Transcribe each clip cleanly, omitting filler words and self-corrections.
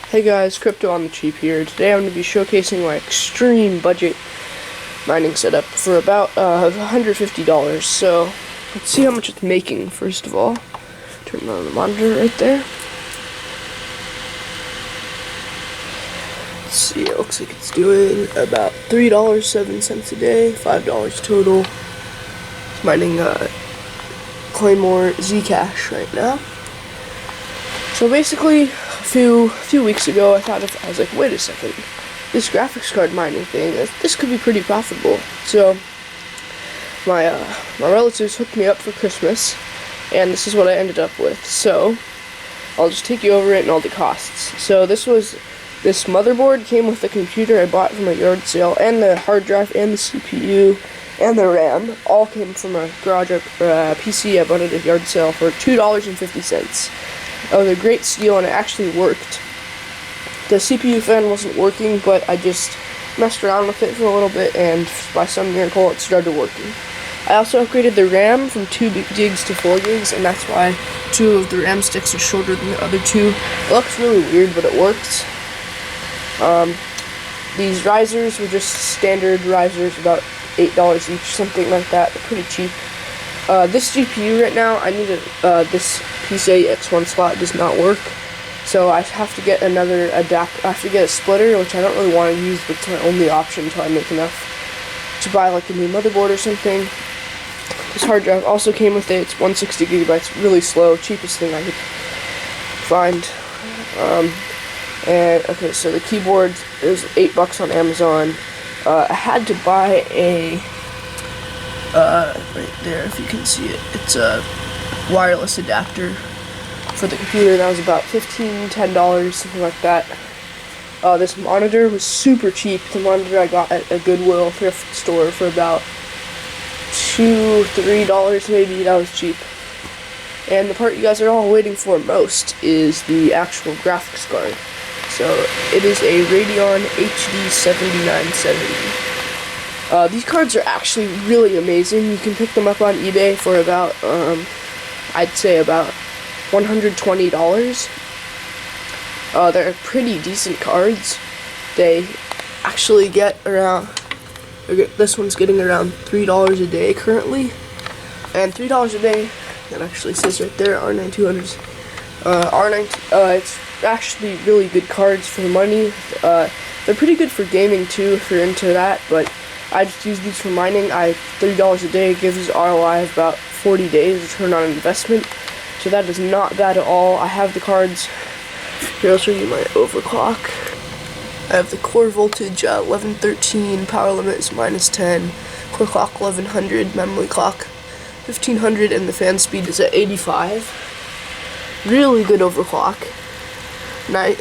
Hey guys, Crypto on the Cheap here. Today I'm going to be showcasing my extreme budget mining setup for about $150. So let's see how much it's making first of all. Turn on the monitor right there. Let's see, it looks like it's doing about $3.07 a day, $5 total. It's mining Claymore Zcash right now. So basically, a few weeks ago, I was like, wait a second, this graphics card mining thing, this could be pretty profitable. So my relatives hooked me up for Christmas, and this is what I ended up with. So I'll just take you over it and all the costs. So this motherboard came with the computer I bought from a yard sale, and the hard drive, and the CPU, and the RAM. All came from a garage PC I bought at a yard sale for $2.50. It was a great steal, and it actually worked. The CPU fan wasn't working, but I just messed around with it for a little bit, and by some miracle it started working. I also upgraded the RAM from 2 gigs to 4 gigs, and that's why 2 of the RAM sticks are shorter than the other 2. It looks really weird, but it works. These risers were just standard risers, about $8 each, something like that. They're pretty cheap. This GPU right now, I need this PCIe X1 slot does not work, so I have to get another adapter. I have to get a splitter, which I don't really want to use, but it's my only option until I make enough to buy like a new motherboard or something. This hard drive also came with it. It's 160 gigabytes, really slow, cheapest thing I could find. And okay, so the keyboard is $8 on Amazon. I had to buy a right there, if you can see it. It's a wireless adapter for the computer. That was about $10, something like that. This monitor was super cheap. The monitor I got at a Goodwill thrift store for about $2-3 maybe. That was cheap. And the part you guys are all waiting for most is the actual graphics card. So it is a Radeon HD 7970. These cards are actually really amazing. You can pick them up on eBay for about, I'd say about $120. They're pretty decent cards. They actually get around, this one's getting around $3 a day currently. And $3 a day, that actually says right there, R9200s. It's actually really good cards for money. They're pretty good for gaming too, if you're into that, but I just use these for mining. $3 a day gives ROI of about 40 days return on investment, so that is not bad at all. I have the cards. Here, I'll show you my overclock. I have the core voltage 1113, power limit is -10, core clock 1100, memory clock 1500, and the fan speed is at 85. Really good overclock. The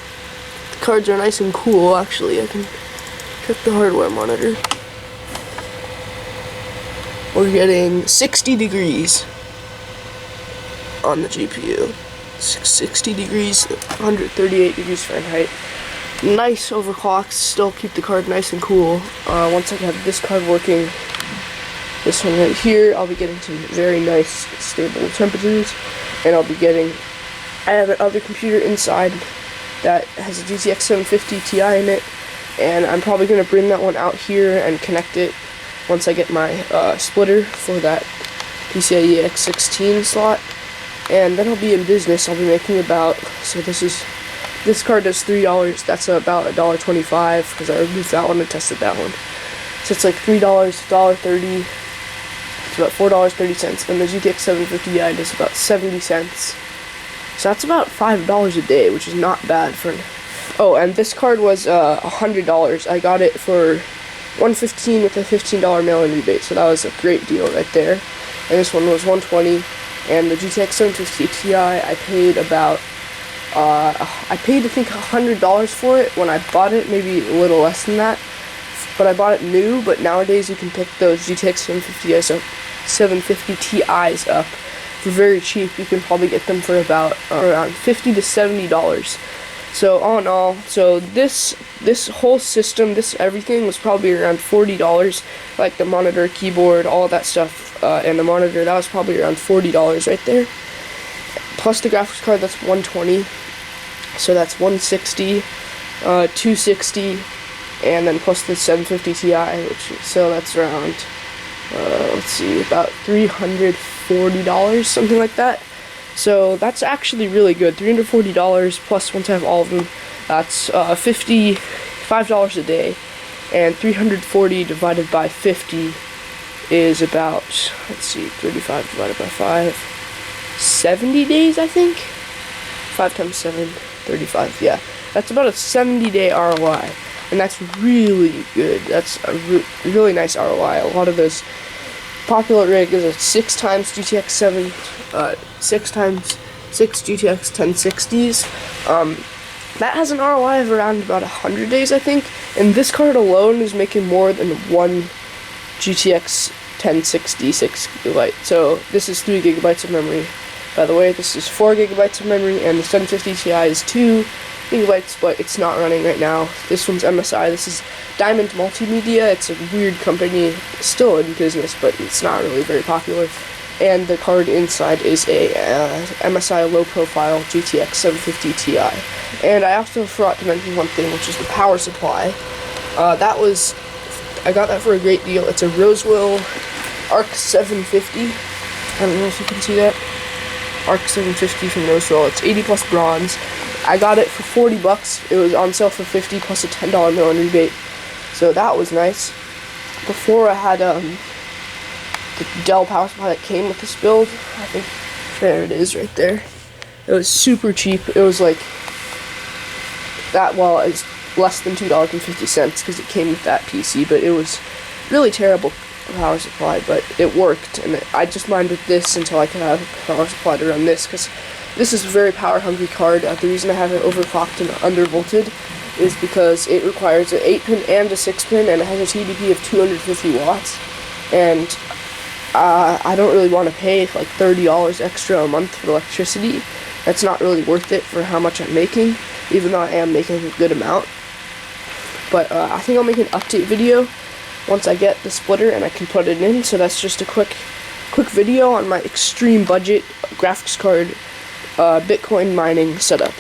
cards are nice and cool, actually. I can check the hardware monitor. We're getting 60 degrees on the GPU. 60 degrees, 138 degrees Fahrenheit. Nice overclocks, still keep the card nice and cool. Once I have this card working, this one right here, I'll be getting some very nice stable temperatures, and I have another computer inside that has a GTX 750 Ti in it, and I'm probably going to bring that one out here and connect it once I get my splitter for that PCIe X16 slot, and then I'll be in business. I'll be making about, so this card does $3, that's about $1.25, because I removed that one and tested that one. So it's like $3, $1.30, it's about $4.30, and the GTX 750 Ti does about 70 cents. So that's about $5 a day, which is not bad for. Oh, and this card was $100. I got it for $115 with a $15 mail-in rebate, so that was a great deal right there. And this one was $120, and the GTX 750 Ti, I paid about, I think $100 for it when I bought it, maybe a little less than that. But I bought it new. But nowadays you can pick those GTX 750 Ti's up for very cheap. You can probably get them for about around $50 to $70. So all in all, so this whole system, everything was probably around $40, like the monitor, keyboard, all that stuff, and the monitor, that was probably around $40 right there. Plus the graphics card, that's $120. So that's 160, 260, and then plus the 750 Ti, so that's around, let's see, about $340, something like that. So that's actually really good. $340 plus, once I have all of them, that's $55 a day, and 340 divided by 50 is about, let's see, 35 divided by 5, 70 days, I think. 5 times 7, 35, yeah. That's about a 70-day ROI, and that's really good. That's a really nice ROI. A lot of those popular rig is a 6 times GTX 7, 6 times 6 GTX 1060s. That has an ROI of around about 100 days, I think, and this card alone is making more than one GTX 1060 6GB. So this is 3 gigabytes of memory. By the way, this is 4 gigabytes of memory, and the 750 Ti is 2 gigabytes, but it's not running right now. This one's MSI. This is Diamond Multimedia. It's a weird company, still in business, but it's not really very popular. And the card inside is a MSI low-profile GTX 750 Ti. And I also forgot to mention one thing, which is the power supply. I got that for a great deal. It's a Rosewell Arc 750. I don't know if you can see that. Arc 750 from Rosewell. It's 80 plus bronze. I got it for $40. It was on sale for $50 plus a $10 million rebate. So that was nice. Before I had the Dell power supply that came with this build. I think there it is right there. It was super cheap. It was like that, well, it's less than $2.50 because it came with that PC, but it was really terrible power supply, but it worked, and I just mined with this until I could have a power supply to run this, because this is a very power hungry card. The reason I have it overclocked and undervolted is because it requires an 8-pin and a 6-pin, and it has a TDP of 250 watts, and I don't really want to pay like $30 extra a month for electricity. That's not really worth it for how much I'm making, even though I am making a good amount. But I think I'll make an update video once I get the splitter and I can put it in. So that's just a quick video on my extreme budget graphics card Bitcoin mining setup.